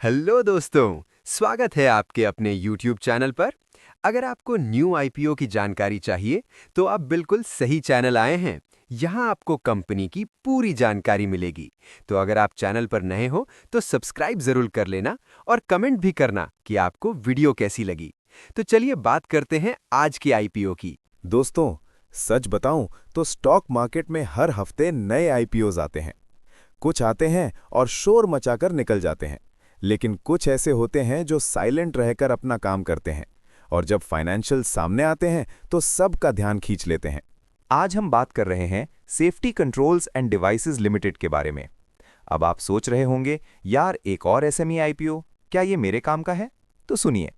Hello दोस्तों, स्वागत है आपके अपने YouTube चैनल पर। अगर आपको न्यू आईपीओ की जानकारी चाहिए, तो आप बिल्कुल सही चैनल आए हैं। यहाँ आपको कंपनी की पूरी जानकारी मिलेगी। तो अगर आप चैनल पर नए हो, तो सब्सक्राइब जरूर कर लेना और कमेंट भी करना कि आपको वीडियो कैसी लगी। तो चलिए बात करते हैं आज की आईपीओ की। दोस्तों, सच बताऊं तो स्टॉक मार्केट में हर हफ्ते नए आईपीओज आते हैं। कुछ आते हैं और शोर मचाकर निकल जाते हैं, लेकिन कुछ ऐसे होते हैं जो साइलेंट रहकर अपना काम करते हैं और जब फाइनेंशियल सामने आते हैं तो सबका ध्यान खींच लेते हैं। आज हम बात कर रहे हैं safety controls end devices limited के बारे में। अब आप सोच रहे होंगे, यार एक और एसएमई आईपीओ, क्या ये मेरे काम का है? तो सुनिए,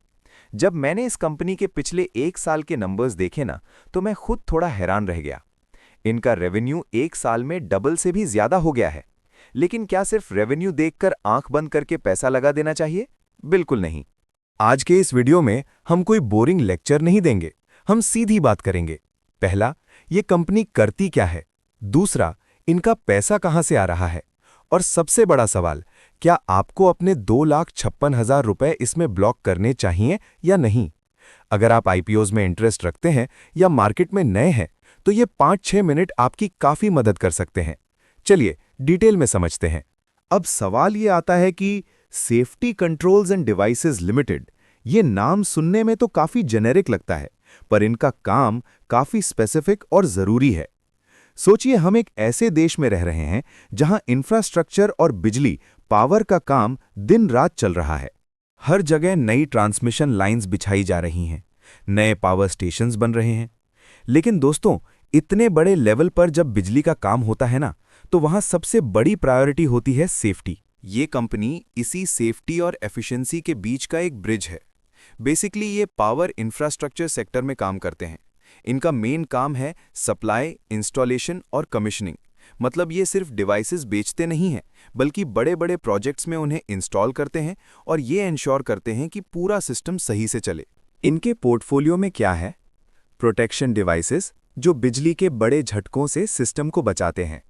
जब मैंने इस कंपनी के पिछले 1 साल के नंबर्स देखे ना, तो मैं खुद थोड़ा हैरान रह गया। इनका रेवेन्यू 1 साल में डबल से भी ज्यादा हो गया है। लेकिन क्या सिर्फ रेवेन्यू देखकर आंख बंद करके पैसा लगा देना चाहिए? बिल्कुल नहीं। आज के इस वीडियो में हम कोई बोरिंग लेक्चर नहीं देंगे, हम सीधी बात करेंगे। पहला, ये कंपनी करती क्या है। दूसरा, इनका पैसा कहां से आ रहा है। और सबसे बड़ा सवाल, क्या आपको अपने 2,56,000 रुपए इसमें ब्लॉक करने चाहिए या नहीं। अगर आप आईपीओज में इंटरेस्ट रखते हैं या मार्केट में नए हैं, तो ये 5-6 मिनट आपकी काफी मदद कर सकते हैं। चलिए डिटेल में समझते हैं। अब सवाल ये आता है कि safety controls end devices limited, ये नाम सुनने में तो काफी जेनेरिक लगता है, पर इनका काम काफी स्पेसिफिक और जरूरी है। सोचिए, हम एक ऐसे देश में रह रहे हैं जहां इंफ्रास्ट्रक्चर और बिजली पावर का काम दिन रात चल रहा है। हर जगह नई ट्रांसमिशन लाइंस बिछाई जा रही हैं, नए पावर स्टेशंस बन रहे हैं। लेकिन दोस्तों, इतने बड़े लेवल पर जब बिजली का काम होता है ना, तो वहां सबसे बड़ी प्रायोरिटी होती है सेफ्टी। ये कंपनी इसी सेफ्टी और एफिशिएंसी के बीच का एक ब्रिज है। बेसिकली ये पावर इंफ्रास्ट्रक्चर सेक्टर में काम करते हैं। इनका मेन काम है सप्लाई, इंस्टॉलेशन और कमीशनिंग। मतलब ये सिर्फ डिवाइसेस बेचते नहीं हैं, बल्कि बड़े-बड़े प्रोजेक्ट्स में उन्हें इंस्टॉल करते हैं और ये इंश्योर करते हैं कि पूरा सिस्टम सही से चले। इनके पोर्टफोलियो में क्या है? प्रोटेक्शन डिवाइसेस, जो बिजली के बड़े झटकों से सिस्टम को बचाते हैं।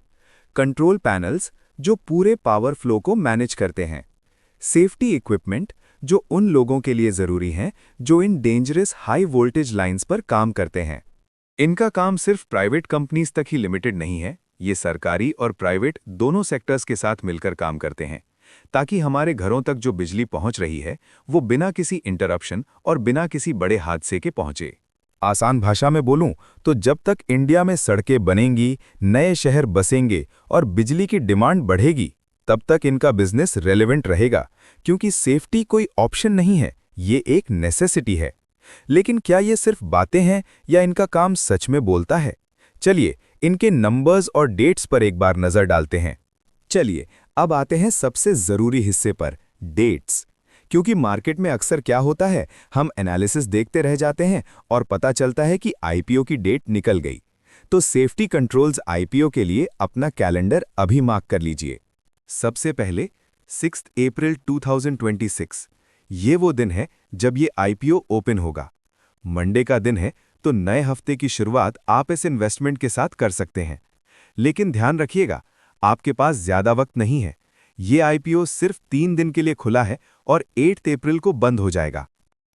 कंट्रोल पैनल्स, जो पूरे पावर फ्लो को मैनेज करते हैं। सेफ्टी इक्विपमेंट, जो उन लोगों के लिए जरूरी हैं जो इन डेंजरस हाई वोल्टेज लाइंस पर काम करते हैं। इनका काम सिर्फ प्राइवेट कंपनीज तक ही लिमिटेड नहीं है, ये सरकारी और प्राइवेट दोनों सेक्टर्स के साथ मिलकर काम करते हैं, ताकि हमारे घरों तक जो बिजली पहुंच रही है वो बिना किसी इंटरप्शन और बिना किसी बड़े हादसे के पहुंचे। आसान भाषा में बोलूं तो जब तक इंडिया में सड़कें बनेंगी, नए शहर बसेंगे और बिजली की डिमांड बढ़ेगी, तब तक इनका बिजनेस रेलेवेंट रहेगा, क्योंकि सेफ्टी कोई ऑप्शन नहीं है, ये एक नेसेसिटी है। लेकिन क्या ये सिर्फ बातें हैं या इनका काम सच में बोलता है? चलिए इनके नंबर्स और डेट्स पर एक बार नजर डालते हैं। चलिए अब आते हैं सबसे जरूरी हिस्से पर, डेट्स। क्योंकि मार्केट में अक्सर क्या होता है, हम एनालिसिस देखते रह जाते हैं और पता चलता है कि आईपीओ की डेट निकल गई। तो सेफ्टी कंट्रोल्स आईपीओ के लिए अपना कैलेंडर अभी मार्क कर लीजिए। सबसे पहले 6 अप्रैल 2026, ये वो दिन है जब ये आईपीओ ओपन होगा। मंडे का दिन है, तो नए हफ्ते की शुरुआत आप इस इन्वेस्टमेंट के साथ कर सकते हैं। लेकिन ध्यान रखिएगा, आपके पास ज्यादा वक्त नहीं है। ये आईपीओ सिर्फ 3 दिन के लिए खुला है और 8 अप्रैल को बंद हो जाएगा।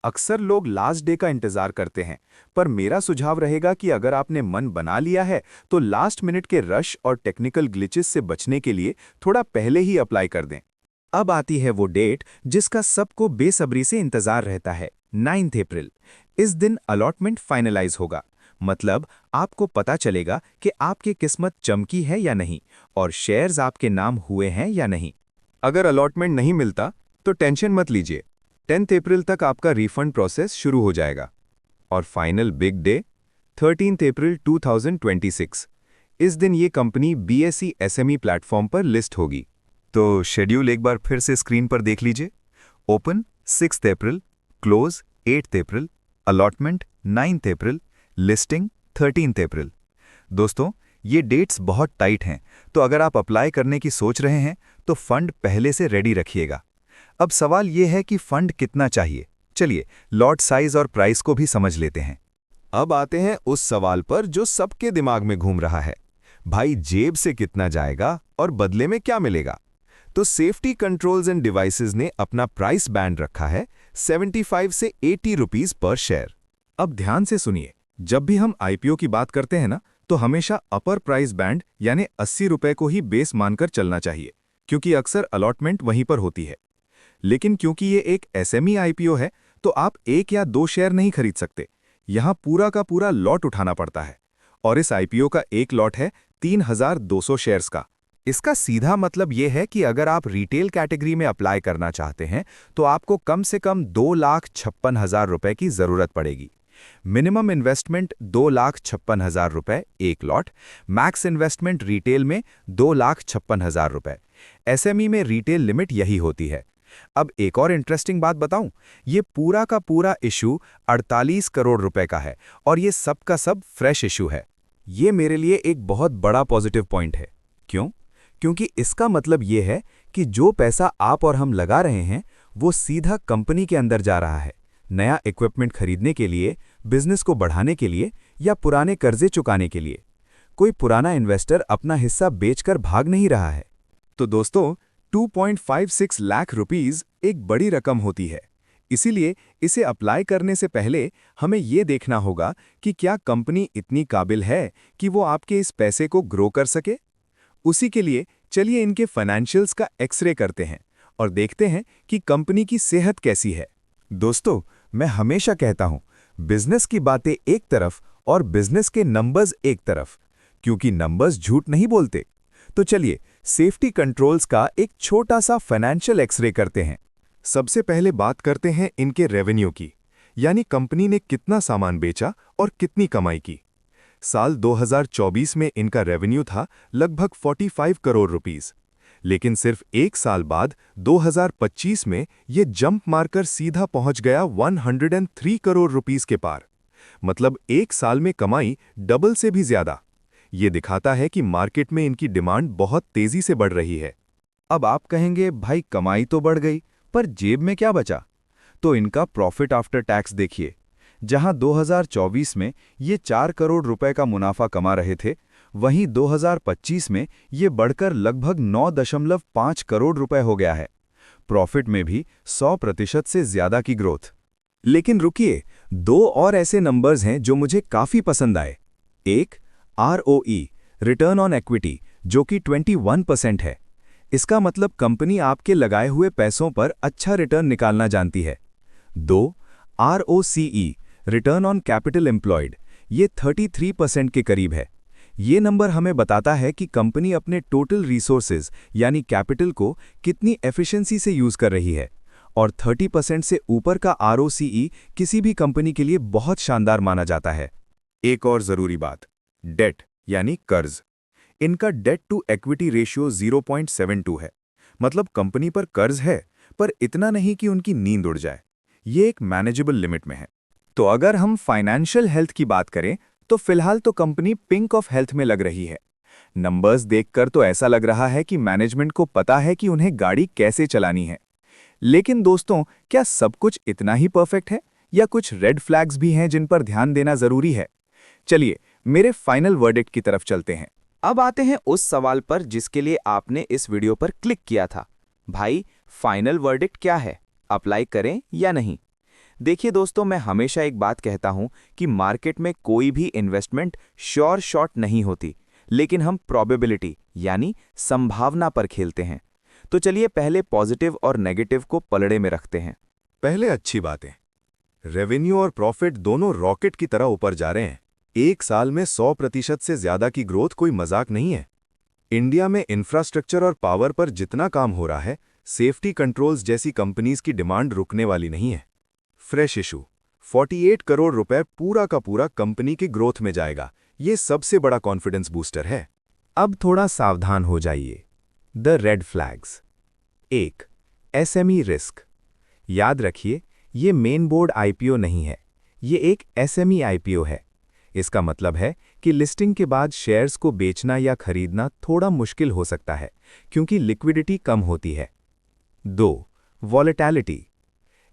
अक्सर लोग लास्ट डे का इंतजार करते हैं, पर मेरा सुझाव रहेगा कि अगर आपने मन बना लिया है, तो लास्ट मिनट के रश और टेक्निकल ग्लिचेस से बचने के लिए थोड़ा पहले ही अप्लाई कर दें। अब आती है वो डेट जिसका सबको बेसब्री से इंतजार रहता है, 9 अप्रैल। इस दिन अलॉटमेंट फाइनलाइज होगा। मतलब आपको पता चलेगा कि आपकी किस्मत चमकी है या नहीं और शेयर्स आपके नाम हुए हैं या नहीं। अगर अलॉटमेंट नहीं मिलता तो टेंशन मत लीजिए, 10 अप्रैल तक आपका रिफंड प्रोसेस शुरू हो जाएगा। और फाइनल बिग डे 13 अप्रैल 2026। इस दिन ये कंपनी बीएसई एसएमई प्लेटफॉर्म पर लिस्ट होगी। तो शेड्यूल एक बार फिर से स्क्रीन पर देख लीजिए। ओपन 6 अप्रैल, क्लोज 8 अप्रैल, अलॉटमेंट 9 अप्रैल, लिस्टिंग 13 अप्रैल। दोस्तों, ये डेट्स बहुत टाइट हैं, तो अगर आप अप्लाई करने की सोच रहे हैं तो फंड पहले से रेडी रखिएगा। अब सवाल ये है कि फंड कितना चाहिए। चलिए लॉट साइज और प्राइस को भी समझ लेते हैं। अब आते हैं उस सवाल पर जो सबके दिमाग में घूम रहा है, भाई जेब से कितना जाएगा और बदले में क्या मिलेगा। तो सेफ्टी कंट्रोल्स एंड डिवाइसेस ने अपना प्राइस बैंड रखा है 75 से 80 रुपीस पर शेयर। अब ध्यान से सुनिए, जब भी हम आईपीओ की बात करते हैं ना, तो हमेशा अपर प्राइस बैंड यानी 80 रुपए को ही बेस मानकर चलना चाहिए, क्योंकि अक्सर अलॉटमेंट वहीं पर होती है। लेकिन क्योंकि ये एक एसएमई आईपीओ है, तो आप 1 या 2 शेयर नहीं खरीद सकते। यहाँ पूरा का पूरा लॉट उठाना पड़ता है, और इस आईपीओ का एक लॉट है 3200 शेयर्स का। इसका सीधा मतलब ये है कि अगर आप रिटेल कैटेगरी में अप्लाई करना चाहते हैं तो आपको कम से कम 2,56,000 रुपए की जरूरत पड़ेगी। मिनिमम इन्वेस्टमेंट 2,56,000 रुपए एक लॉट, मैक्स इन्वेस्टमेंट रिटेल में 2,56,000 रुपए। एसएमई में रिटेल लिमिट यही होती है। अब एक और इंटरेस्टिंग बात बताऊं, ये पूरा का पूरा इशू 48 करोड़ रुपए का है और ये सब का सब फ्रेश इशू है। ये मेरे लिए एक बहुत बड़ा पॉजिटिव पॉइंट है। क्यों? क्योंकि इसका मतलब ये है कि जो पैसा आप और हम लगा रहे हैं वो सीधा कंपनी के अंदर जा रहा है, नया इक्विपमेंट खरीदने के लिए, बिजनेस को बढ़ाने के लिए या पुराने कर्जे चुकाने के लिए। कोई पुराना इन्वेस्टर अपना हिस्सा बेचकर भाग नहीं रहा है। तो दोस्तों, 2.56 लाख रुपीस एक बड़ी रकम होती है। इसीलिए इसे अप्लाई करने से पहले हमें ये देखना होगा कि क्या कंपनी इतनी काबिल है कि वो आपके इस पैसे को ग्रो कर सके। उसी के लिए चलिए इनके फाइनेंशियल्स का एक्सरे करते हैं और देखते हैं कि कंपनी की सेहत कैसी है। दोस्तों, मैं हमेशा कहता हूं, बिजनेस की बातें एक तरफ और बिजनेस के नंबर्स एक तरफ, क्योंकि नंबर्स झूठ नहीं बोलते। तो चलिए सेफ्टी कंट्रोल्स का एक छोटा सा फाइनेंशियल एक्सरे करते हैं। सबसे पहले बात करते हैं इनके रेवेन्यू की, यानी कंपनी ने कितना सामान बेचा और कितनी कमाई की। साल 2024 में इनका रेवेन्यू था लगभग 45 करोड़ रुपीस, लेकिन सिर्फ एक साल बाद 2025 में ये जंप मारकर सीधा पहुंच गया 103 करोड़ रुपीस के पार। मतलब एक साल में कमाई डबल से भी ज्यादा। ये दिखाता है कि मार्केट में इनकी डिमांड बहुत तेजी से बढ़ रही है। अब आप कहेंगे, भाई कमाई तो बढ़ गई, पर जेब में क्या बचा? तो इनका प्रॉफिट आफ्टर टैक्स देखिए। जहां 2024 में ये 4 करोड़ रुपए का मुनाफा कमा रहे थे, वहीं 2025 में ये बढ़कर लगभग 9.5 करोड़ रुपए हो गया है। प्रॉफिट में भी 100% से ज्यादा की ग्रोथ। लेकिन रुकिए, 2 और ऐसे नंबर्स हैं जो मुझे काफी पसंद आए। एक, ROE रिटर्न ऑन इक्विटी, जो कि 21% है। इसका मतलब कंपनी आपके लगाए हुए पैसों पर अच्छा रिटर्न निकालना जानती है। 2, ROCE return on capital employed, ये 33% के करीब है। ये नंबर हमें बताता है कि कंपनी अपने टोटल रिसोर्सेज यानी कैपिटल को कितनी एफिशिएंसी से यूज कर रही है, और 30% से ऊपर का ROCE किसी भी कंपनी के लिए बहुत शानदार माना जाता है। एक और जरूरी बात, डेट यानी कर्ज। इनका डेट टू इक्विटी रेशियो 0.72 है। मतलब कंपनी पर कर्ज है, पर इतना नहीं कि उनकी नींद उड़ जाए। ये एक मैनेजेबल लिमिट में है। तो अगर हम फाइनेंशियल हेल्थ की बात करें, तो फिलहाल तो कंपनी पिंक ऑफ हेल्थ में लग रही है। नंबर्स देखकर तो ऐसा लग रहा है कि मैनेजमेंट को पता है कि उन्हें गाड़ी कैसे चलानी है। लेकिन दोस्तों, क्या सब कुछ इतना ही परफेक्ट है या कुछ रेड फ्लैग्स भी हैं जिन पर ध्यान देना जरूरी है? चलिए मेरे फाइनल वर्डिक्ट की तरफ चलते हैं। अब आते हैं उस सवाल पर जिसके लिए आपने इस वीडियो पर क्लिक किया था। भाई, फाइनल वर्डिक्ट क्या है? अप्लाई करें या नहीं? देखिए दोस्तों, मैं हमेशा एक बात कहता हूं कि मार्केट में कोई भी इन्वेस्टमेंट श्योर शॉट नहीं होती, लेकिन हम प्रोबेबिलिटी यानी संभावना पर खेलते हैं। तो चलिए पहले पॉजिटिव और नेगेटिव को पलड़े में रखते हैं। पहले अच्छी बातें। रेवेन्यू और प्रॉफिट दोनों रॉकेट की तरह ऊपर जा रहे हैं। एक साल में 100% से ज्यादा की ग्रोथ कोई मजाक नहीं है। इंडिया में इंफ्रास्ट्रक्चर और पावर पर जितना काम हो रहा है, सेफ्टी कंट्रोल्स जैसी कंपनीज की डिमांड रुकने वाली नहीं है। फ्रेश इशू 48 करोड़ रुपए पूरा का पूरा कंपनी की ग्रोथ में जाएगा। ये सबसे बड़ा कॉन्फिडेंस बूस्टर है। अब थोड़ा सावधान हो जाइए। The red flags. 1, SME risk. याद रखिए, ये मेन बोर्ड आईपीओ नहीं है, ये एक एसएमई आईपीओ है। इसका मतलब है कि लिस्टिंग के बाद शेयर्स को बेचना या खरीदना थोड़ा मुश्किल हो सकता है, क्योंकि लिक्विडिटी कम होती है। 2, वॉलेटिलिटी।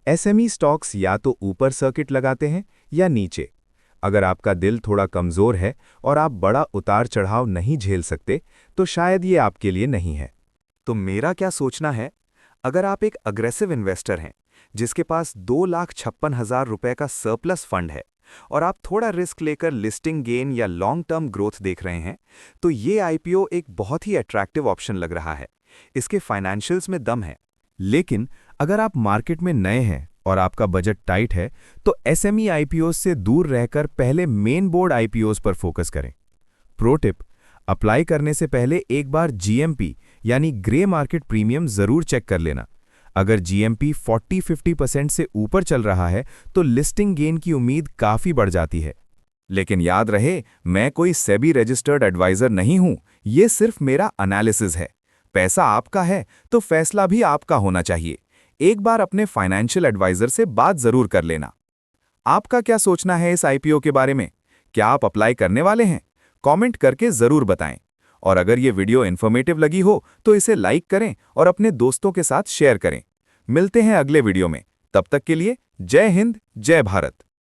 एसएमई स्टॉक्स या तो ऊपर सर्किट लगाते हैं या नीचे। अगर आपका दिल थोड़ा कमजोर है और आप बड़ा उतार चढ़ाव नहीं झेल सकते, तो शायद ये आपके लिए नहीं है। तो मेरा क्या सोचना है, अगर आप एक अग्रेसिव इन्वेस्टर हैं जिसके पास 2,56,000 रुपए का सरप्लस फंड है और आप थोड़ा रिस्क लेकर लिस्टिंग गेन या लॉन्ग टर्म ग्रोथ देख रहे हैं, तो ये आईपीओ एक बहुत ही अट्रैक्टिव ऑप्शन लग रहा है। इसके फाइनेंशियल्स में दम है। लेकिन अगर आप मार्केट में नए हैं और आपका बजट टाइट है, तो एसएमई आईपीओ से दूर रहकर पहले मेन बोर्ड आईपीओस पर फोकस करें। प्रो टिप, अप्लाई करने से पहले एक बार जीएमपी यानी ग्रे मार्केट प्रीमियम जरूर चेक कर लेना। अगर जीएमपी 40-50% से ऊपर चल रहा है तो लिस्टिंग गेन की उम्मीद काफी बढ़ जाती है। लेकिन याद रहे, मैं कोई सेबी रजिस्टर्ड एडवाइजर नहीं हूं, ये सिर्फ मेरा एनालिसिस है। पैसा आपका है तो फैसला भी आपका होना चाहिए। एक बार अपने फाइनेंशियल एडवाइजर से बात जरूर कर लेना। आपका क्या सोचना है इस आईपीओ के बारे में? क्या आप अप्लाई करने वाले हैं? कमेंट करके जरूर बताएं। और अगर ये वीडियो इन्फॉर्मेटिव लगी हो तो इसे लाइक करें और अपने दोस्तों के साथ शेयर करें। मिलते हैं अगले वीडियो में। तब तक के लिए जय हिंद, जय भारत।